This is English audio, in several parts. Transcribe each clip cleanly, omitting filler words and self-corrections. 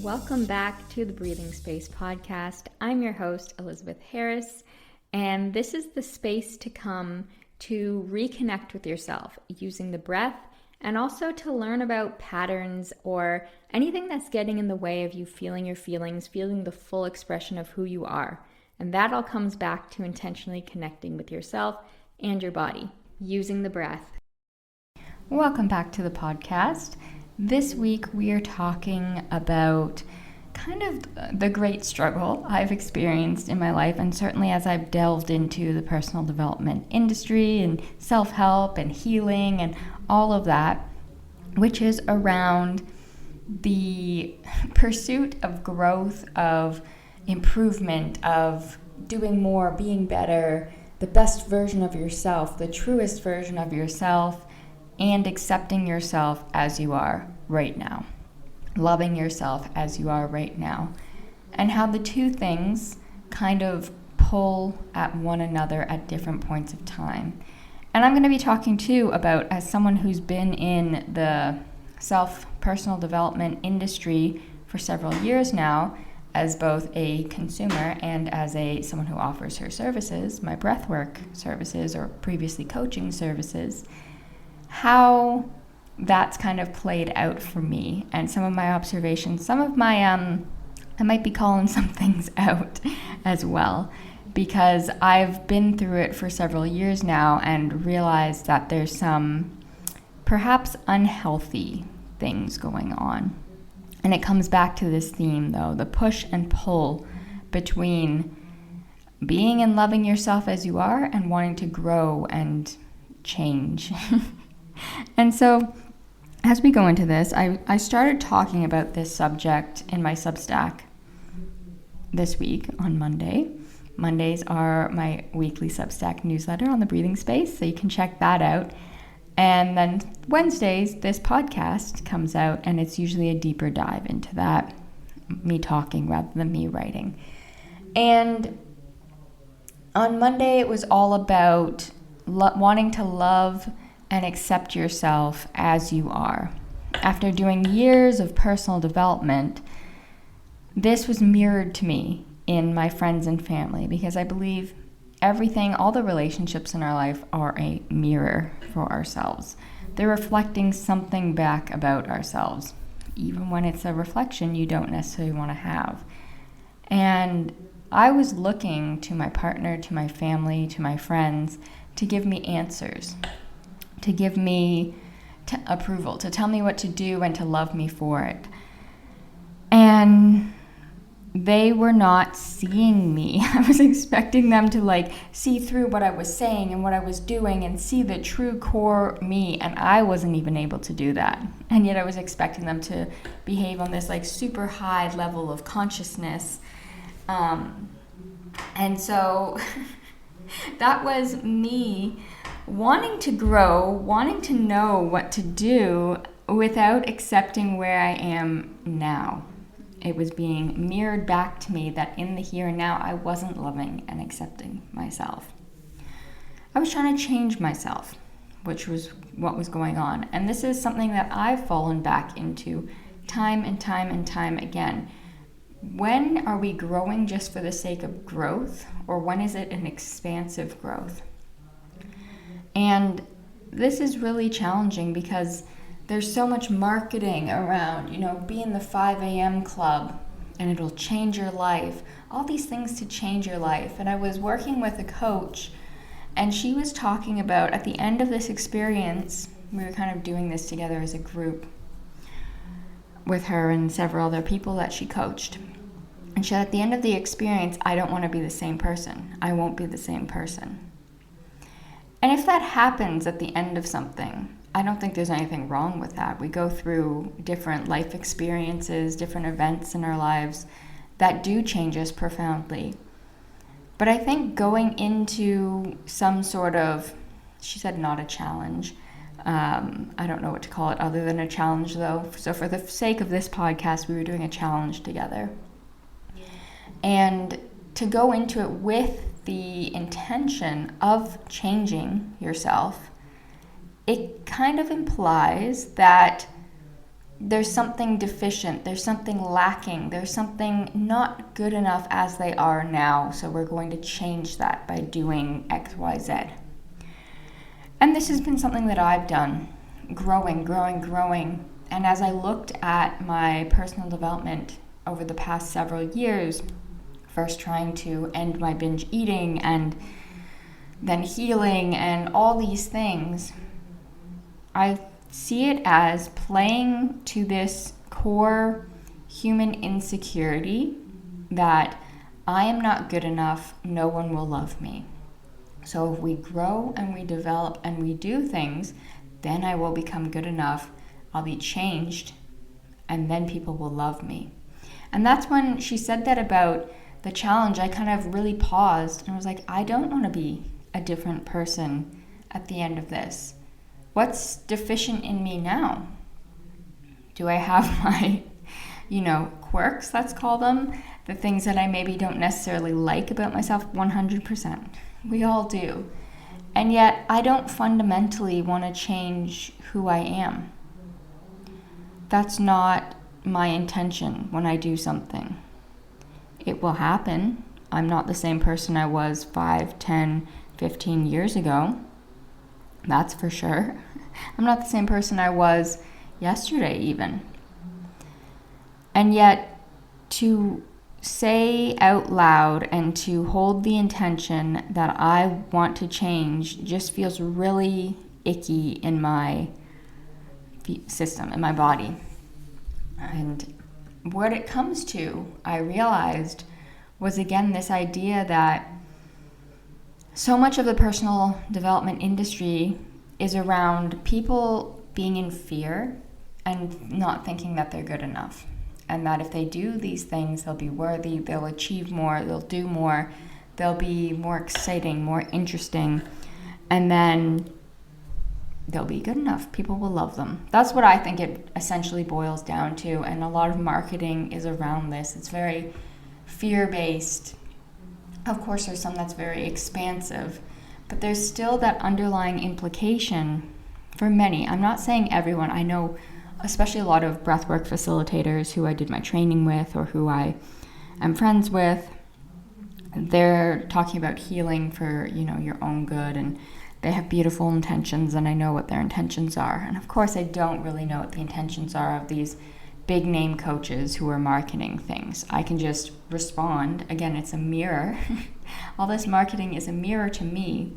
Welcome back to the Breathing Space podcast. I'm your host, Elizabeth Harris, and this is the space to come to reconnect with yourself using the breath and also to learn about patterns or anything that's getting in the way of you feeling your feelings, feeling the full expression of who you are. And that all comes back to intentionally connecting with yourself and your body using the breath. Welcome back to the podcast. This week we are talking about kind of the great struggle I've experienced in my life, and certainly as I've delved into the personal development industry and self-help and healing and all of that, which is around the pursuit of growth, of improvement, of doing more, being better, the best version of yourself, the truest version of yourself, and accepting yourself as you are right now, loving yourself as you are right now, and how the two things kind of pull at one another at different points of time. And I'm going to be talking too about, as someone who's been in the personal development industry for several years now, as both a consumer and as someone who offers her services, my breathwork services or previously coaching services, how that's kind of played out for me and some of my observations, some of my, I might be calling some things out as well, because I've been through it for several years now and realized that there's some perhaps unhealthy things going on. And it comes back to this theme though, the push and pull between being and loving yourself as you are and wanting to grow and change. And so as we go into this, I started talking about this subject in my Substack this week on Monday. Mondays are my weekly Substack newsletter on the breathing space, so you can check that out. And then Wednesdays, this podcast comes out, and it's usually a deeper dive into that, me talking rather than me writing. And on Monday, it was all about wanting to love and accept yourself as you are. After doing years of personal development, this was mirrored to me in my friends and family, because I believe everything, all the relationships in our life are a mirror for ourselves. They're reflecting something back about ourselves, even when it's a reflection you don't necessarily want to have. And I was looking to my partner, to my family, to my friends to give me answers, to give me approval, to tell me what to do and to love me for it. And they were not seeing me. I was expecting them to see through what I was saying and what I was doing and see the true core me, and I wasn't even able to do that. And yet I was expecting them to behave on this super high level of consciousness. And so that was me wanting to grow, wanting to know what to do without accepting where I am now. It was being mirrored back to me that in the here and now, I wasn't loving and accepting myself. I was trying to change myself, which was what was going on. And this is something that I've fallen back into time and time and time again. When are we growing just for the sake of growth, or when is it an expansive growth? And this is really challenging because there's so much marketing around, be in the 5 a.m. club and it'll change your life. All these things to change your life. And I was working with a coach, and she was talking about, at the end of this experience, we were kind of doing this together as a group with her and several other people that she coached. And she said, at the end of the experience, I don't want to be the same person. I won't be the same person. And if that happens at the end of something, I don't think there's anything wrong with that. We go through different life experiences, different events in our lives that do change us profoundly. But I think going into some sort of, she said not a challenge. I don't know what to call it other than a challenge though. So for the sake of this podcast, we were doing a challenge together. And to go into it with the intention of changing yourself, it kind of implies that there's something deficient, there's something lacking, there's something not good enough as they are now, so we're going to change that by doing X, Y, Z. And this has been something that I've done, growing. And as I looked at my personal development over the past several years, first trying to end my binge eating and then healing and all these things, I see it as playing to this core human insecurity that I am not good enough, no one will love me. So if we grow and we develop and we do things, then I will become good enough, I'll be changed, and then people will love me. And that's when she said that about the challenge, I kind of really paused and I was like, I don't want to be a different person at the end of this. What's deficient in me now? Do I have my, quirks, let's call them, the things that I maybe don't necessarily like about myself? 100%. We all do. And yet I don't fundamentally want to change who I am. That's not my intention when I do something. It will happen. I'm not the same person I was 5, 10, 15 years ago. That's for sure. I'm not the same person I was yesterday even. And yet to say out loud and to hold the intention that I want to change just feels really icky in my system, in my body. And what it comes to, I realized, was again this idea that so much of the personal development industry is around people being in fear and not thinking that they're good enough. And that if they do these things, they'll be worthy, they'll achieve more, they'll do more, they'll be more exciting, more interesting, and then they'll be good enough. People will love them. That's what I think it essentially boils down to, and a lot of marketing is around this. It's very fear-based. Of course, there's some that's very expansive, but there's still that underlying implication for many. I'm not saying everyone. I know especially a lot of breathwork facilitators who I did my training with or who I am friends with, they're talking about healing for, your own good, and they have beautiful intentions, and I know what their intentions are. And of course, I don't really know what the intentions are of these big name coaches who are marketing things. I can just respond. Again, it's a mirror. All this marketing is a mirror to me.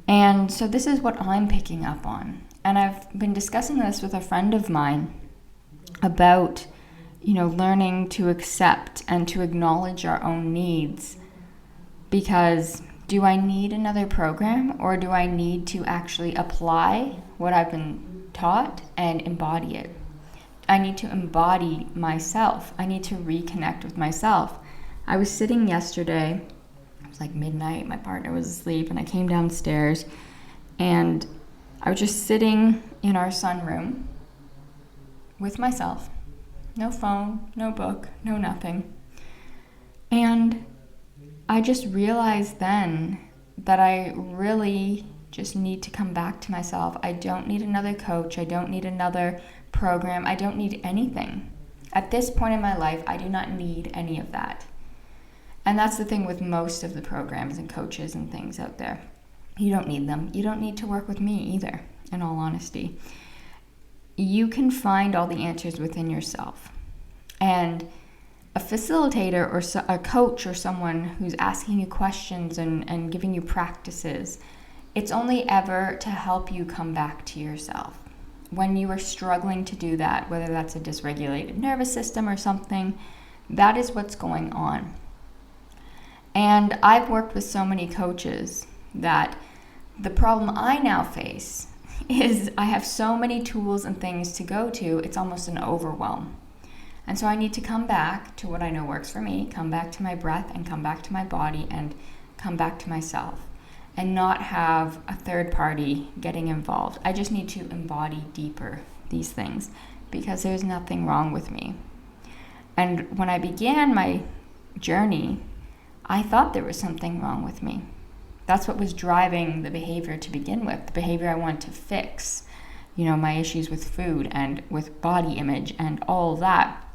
And so this is what I'm picking up on. And I've been discussing this with a friend of mine about, learning to accept and to acknowledge our own needs. Because do I need another program, or do I need to actually apply what I've been taught and embody it? I need to embody myself. I need to reconnect with myself. I was sitting yesterday, it was like midnight, my partner was asleep, and I came downstairs and I was just sitting in our sunroom with myself. No phone, no book, no nothing. And I just realized then that I really just need to come back to myself. I don't need another coach. I don't need another program. I don't need anything. At this point in my life, I do not need any of that. And that's the thing with most of the programs and coaches and things out there. You don't need them. You don't need to work with me either, in all honesty. You can find all the answers within yourself. And a facilitator or a coach or someone who's asking you questions and giving you practices, it's only ever to help you come back to yourself. When you are struggling to do that, whether that's a dysregulated nervous system or something, that is what's going on. And I've worked with so many coaches that the problem I now face is I have so many tools and things to go to, it's almost an overwhelm. And so I need to come back to what I know works for me, come back to my breath and come back to my body and come back to myself, and not have a third party getting involved. I just need to embody deeper these things because there's nothing wrong with me. And when I began my journey, I thought there was something wrong with me. That's what was driving the behavior to begin with, the behavior I wanted to fix. my issues with food and with body image and all that.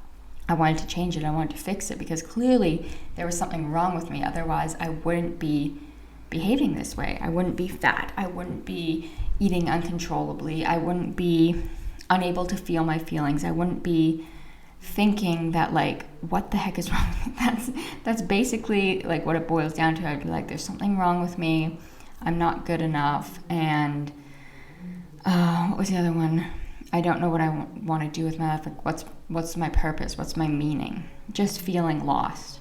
I wanted to change it. I wanted to fix it because clearly there was something wrong with me. Otherwise, I wouldn't be behaving this way. I wouldn't be fat. I wouldn't be eating uncontrollably. I wouldn't be unable to feel my feelings. I wouldn't be thinking that, like, what the heck is wrong with me? That's basically like what it boils down to. I'd be like, there's something wrong with me. I'm not good enough. And what was the other one? I don't know what I want to do with my life. Like, what's my purpose? What's my meaning? Just feeling lost.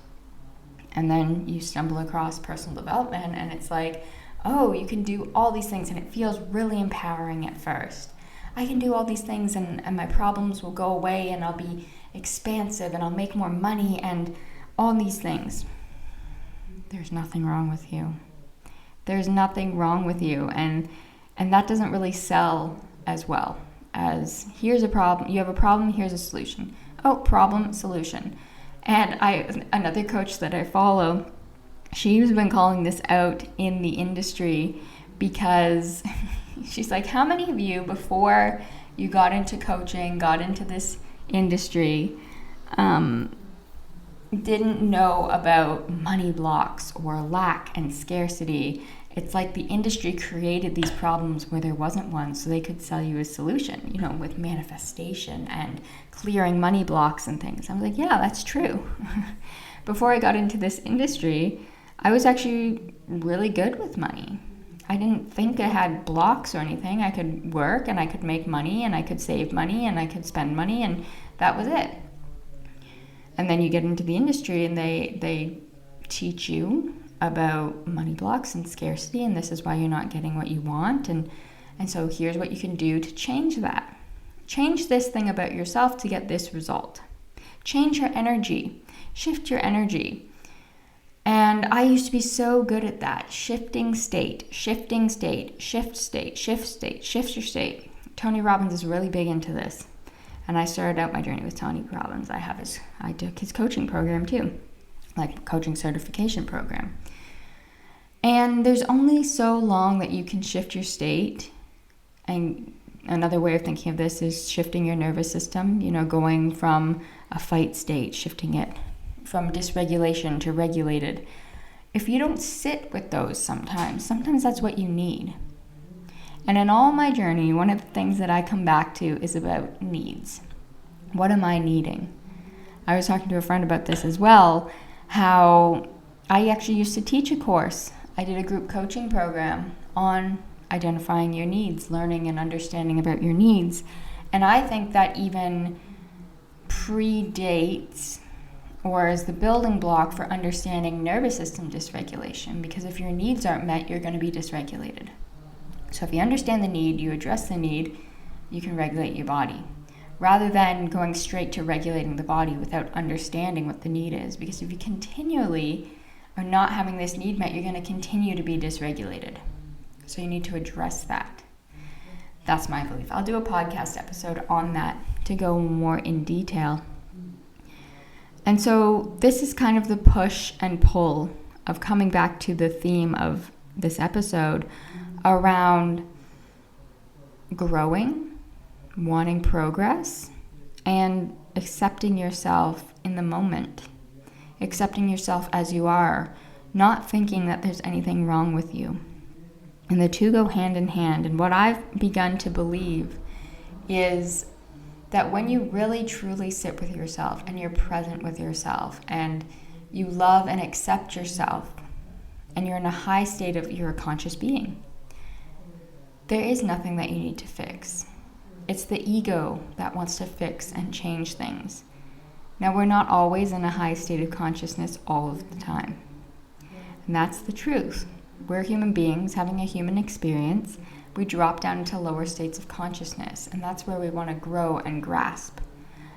And then you stumble across personal development, and it's like, oh, you can do all these things, and it feels really empowering at first. I can do all these things, and my problems will go away, and I'll be expansive, and I'll make more money, and all these things. There's nothing wrong with you. There's nothing wrong with you, and that doesn't really sell as well as, here's a problem, you have a problem, here's a solution. Oh, problem, solution. And another coach that I follow, she's been calling this out in the industry because she's like, how many of you, before you got into coaching, got into this industry, didn't know about money blocks or lack and scarcity? It's like the industry created these problems where there wasn't one, so they could sell you a solution, with manifestation and clearing money blocks and things. I was like, yeah, that's true. Before I got into this industry, I was actually really good with money. I didn't think I had blocks or anything. I could work and I could make money and I could save money and I could spend money, and that was it. And then you get into the industry and they teach you about money blocks and scarcity, and this is why you're not getting what you want, and so here's what you can do to change that. Change this thing about yourself to get this result. Change your energy. Shift your energy. And I used to be so good at that. Shifting state, shift state, shift your state. Tony Robbins is really big into this. And I started out my journey with Tony Robbins. I took his coaching program too, like coaching certification program. And there's only so long that you can shift your state. And another way of thinking of this is shifting your nervous system, going from a fight state, shifting it from dysregulation to regulated. If you don't sit with those sometimes that's what you need. And in all my journey, one of the things that I come back to is about needs. What am I needing? I was talking to a friend about this as well, how I actually used to teach a course. I did a group coaching program on identifying your needs, learning and understanding about your needs. And I think that even predates or is the building block for understanding nervous system dysregulation, because if your needs aren't met, you're going to be dysregulated. So if you understand the need, you address the need, you can regulate your body, rather than going straight to regulating the body without understanding what the need is. Because if you continually are not having this need met, you're going to continue to be dysregulated. So you need to address that. That's my belief. I'll do a podcast episode on that to go more in detail. And so this is kind of the push and pull of coming back to the theme of this episode around growing, wanting progress, and accepting yourself in the moment. Accepting yourself as you are, not thinking that there's anything wrong with you. And the two go hand in hand. And what I've begun to believe is that when you really truly sit with yourself and you're present with yourself and you love and accept yourself and you're in a high state of, you're a conscious being, there is nothing that you need to fix. It's the ego that wants to fix and change things. Now, we're not always in a high state of consciousness all of the time. And that's the truth. We're human beings having a human experience. We drop down into lower states of consciousness, and that's where we want to grow and grasp.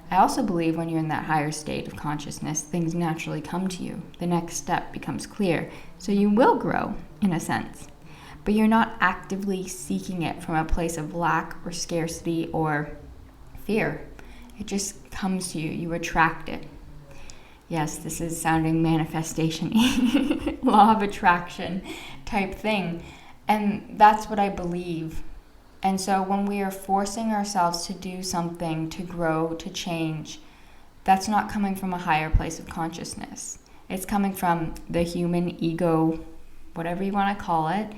I also believe when you're in that higher state of consciousness, things naturally come to you. The next step becomes clear. So you will grow, in a sense. But you're not actively seeking it from a place of lack or scarcity or fear. It just comes to you. You attract it. Yes, this is sounding manifestation-y, law of attraction type thing. And that's what I believe And so when we are forcing ourselves to do something, to grow, to change, that's not coming from a higher place of consciousness. It's coming from the human ego, whatever you want to call it,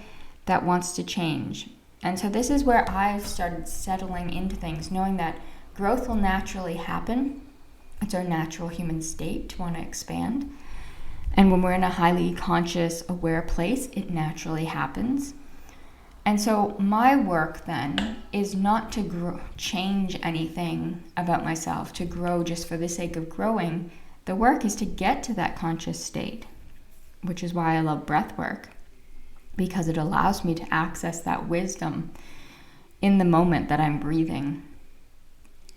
that wants to change. And so this is where I've started settling into things, knowing that growth will naturally happen. It's our natural human state to want to expand. And when we're in a highly conscious, aware place, it naturally happens. And so my work then is not to change anything about myself, to grow just for the sake of growing. The work is to get to that conscious state, which is why I love breath work, because it allows me to access that wisdom in the moment that I'm breathing.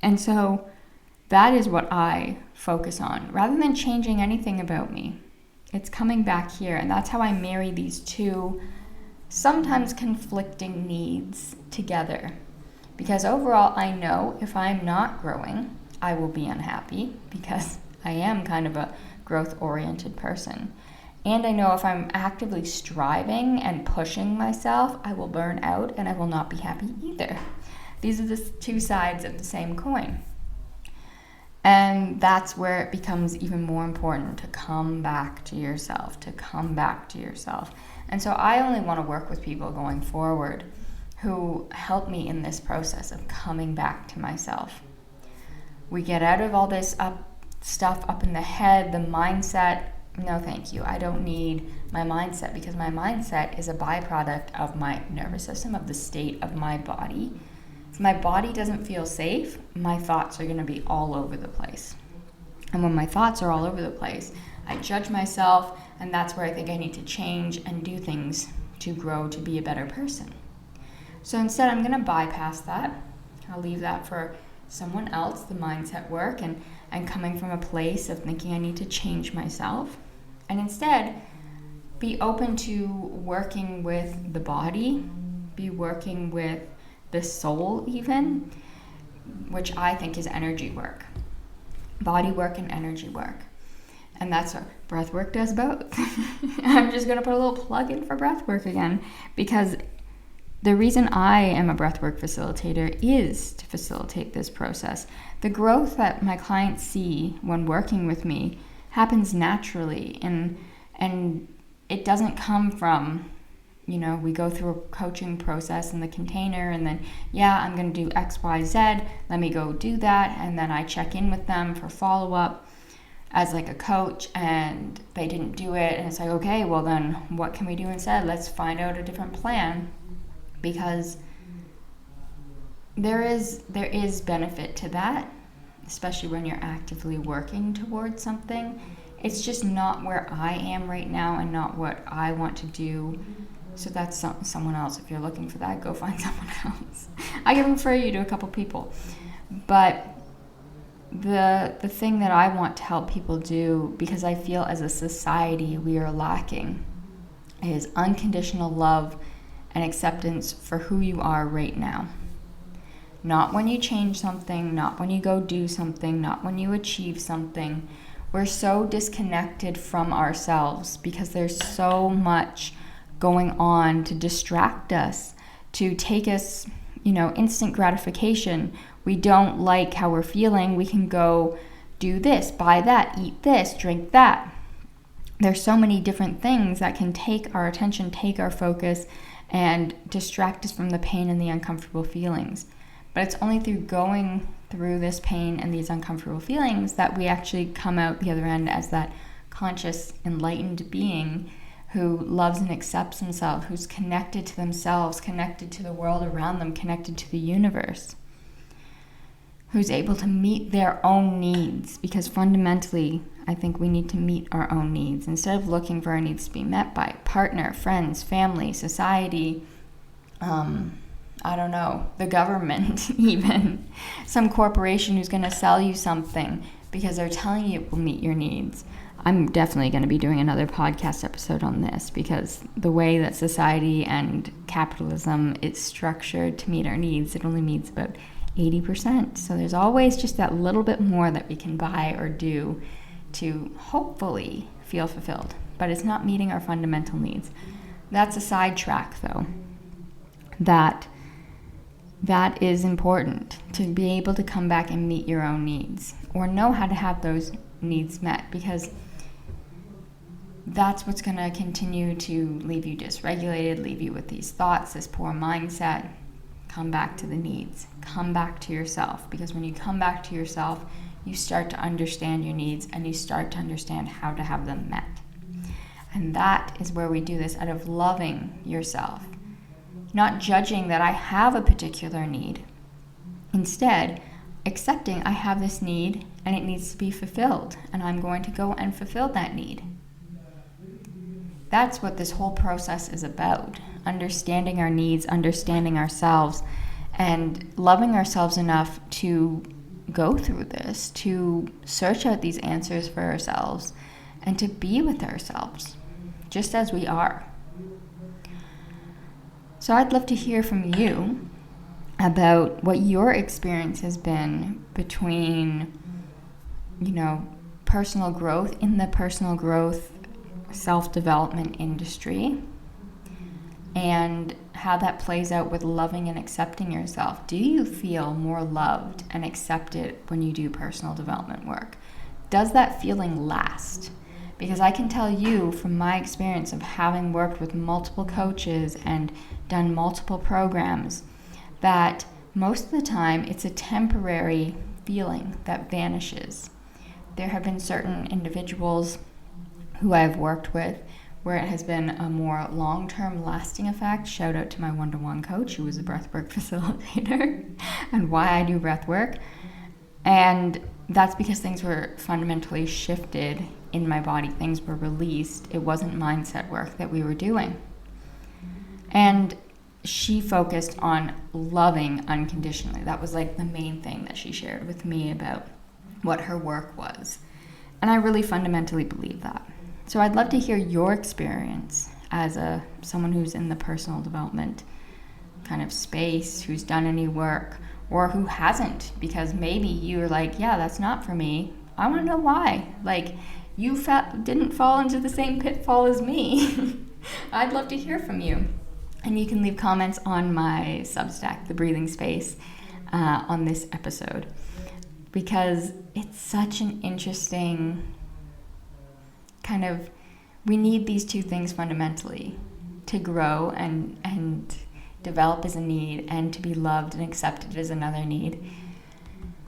And so that is what I focus on, rather than changing anything about me. It's coming back here, and that's how I marry these two sometimes conflicting needs together. Because overall, I know if I'm not growing, I will be unhappy, because I am kind of a growth-oriented person. And I know if I'm actively striving and pushing myself, I will burn out and I will not be happy either. These are the two sides of the same coin. And that's where it becomes even more important to come back to yourself, And so I only want to work with people going forward who help me in this process of coming back to myself. We get out of all this stuff up in the head, the mindset. No, thank you. I don't need my mindset, because my mindset is a byproduct of my nervous system, of the state of my body. If my body doesn't feel safe, my thoughts are going to be all over the place. And when my thoughts are all over the place, I judge myself, and that's where I think I need to change and do things to grow, to be a better person. So instead, I'm going to bypass that. I'll leave that for someone else, the mindset work, and coming from a place of thinking I need to change myself. And instead, be open to working with the body, be working with the soul even, which I think is energy work. Body work and energy work. And that's what breath work does both. I'm just going to put a little plug in for breath work again, because the reason I am a breathwork facilitator is to facilitate this process. The growth that my clients see when working with me happens naturally, and it doesn't come from, we go through a coaching process in the container, and then, I'm going to do X, Y, Z, let me go do that, and then I check in with them for follow-up as like a coach, and they didn't do it, and it's like, okay, well then what can we do instead? Let's find out a different plan. Because there is benefit to that, especially when you're actively working towards something. It's just not where I am right now and not what I want to do. So that's someone else. If you're looking for that, go find someone else. I can refer you to a couple people. But the thing that I want to help people do, because I feel as a society we are lacking, is unconditional love and acceptance for who you are right now. Not when you change something, not when you go do something, not when you achieve something. We're so disconnected from ourselves because there's so much going on to distract us, to take us, instant gratification. We don't like how we're feeling. We can go do this, buy that, eat this, drink that. There's so many different things that can take our attention, take our focus, and distract us from the pain and the uncomfortable feelings. But it's only through going through this pain and these uncomfortable feelings that we actually come out the other end as that conscious, enlightened being who loves and accepts himself, who's connected to themselves, connected to the world around them, connected to the universe, who's able to meet their own needs. Because fundamentally, I think we need to meet our own needs instead of looking for our needs to be met by partner, friends, family, society, the government even. Some corporation who's going to sell you something because they're telling you it will meet your needs. I'm definitely going to be doing another podcast episode on this, because the way that society and capitalism is structured to meet our needs, it only meets about 80%. So there's always just that little bit more that we can buy or do to hopefully feel fulfilled, but it's not meeting our fundamental needs. That's a sidetrack, though, that that is important, to be able to come back and meet your own needs or know how to have those needs met, because that's what's going to continue to leave you dysregulated, leave you with these thoughts, this poor mindset. Come back to the needs. Come back to yourself, because when you come back to yourself, you start to understand your needs and you start to understand how to have them met. And that is where we do this out of loving yourself, not judging that I have a particular need. Instead, accepting I have this need and it needs to be fulfilled, and I'm going to go and fulfill that need. That's what this whole process is about. Understanding our needs, understanding ourselves, and loving ourselves enough to go through this, to search out these answers for ourselves, and to be with ourselves, just as we are. So I'd love to hear from you about what your experience has been between, personal growth, in the personal growth, self-development industry, and how that plays out with loving and accepting yourself. Do you feel more loved and accepted when you do personal development work? Does that feeling last? Because I can tell you from my experience of having worked with multiple coaches and done multiple programs, that most of the time it's a temporary feeling that vanishes. There have been certain individuals who I've worked with where it has been a more long-term lasting effect. Shout out to my one-to-one coach who was a breathwork facilitator and why I do breathwork. And that's because things were fundamentally shifted in my body. Things were released. It wasn't mindset work that we were doing. And she focused on loving unconditionally. That was like the main thing that she shared with me about what her work was. And I really fundamentally believe that. So I'd love to hear your experience as someone who's in the personal development kind of space, who's done any work, or who hasn't, because maybe you're like, yeah, that's not for me. I want to know why. Like, you didn't fall into the same pitfall as me. I'd love to hear from you. And you can leave comments on my Substack, The Breathing Space, on this episode, because it's such an interesting kind of, we need these two things fundamentally to grow and develop as a need, and to be loved and accepted as another need.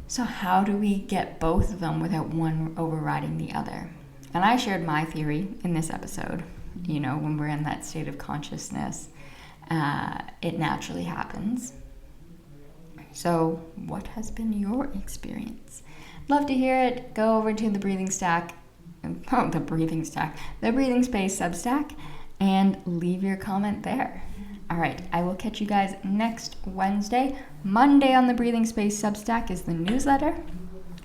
So how do we get both of them without one overriding the other? And I shared my theory in this episode. When we're in that state of consciousness, it naturally happens. So what has been your experience? Love to hear it. Go over to the Breathing Space Substack, and leave your comment there. All right, I will catch you guys next Wednesday. Monday on the Breathing Space Substack is the newsletter.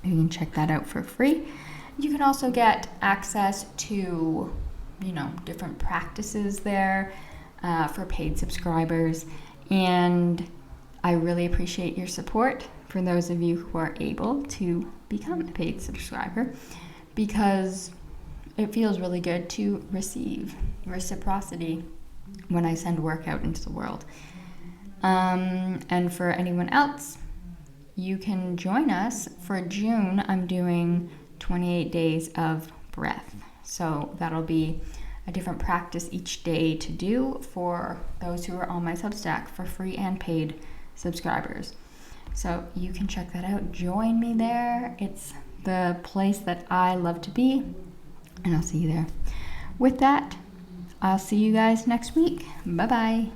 You can check that out for free. You can also get access to, different practices there for paid subscribers. And I really appreciate your support for those of you who are able to become a paid subscriber, because it feels really good to receive reciprocity when I send work out into the world. And for anyone else, you can join us for June. I'm doing 28 days of breath. So that'll be a different practice each day to do for those who are on my Substack, for free and paid subscribers. So you can check that out. Join me there. It's the place that I love to be, and I'll see you there. With that, I'll see you guys next week. Bye-bye.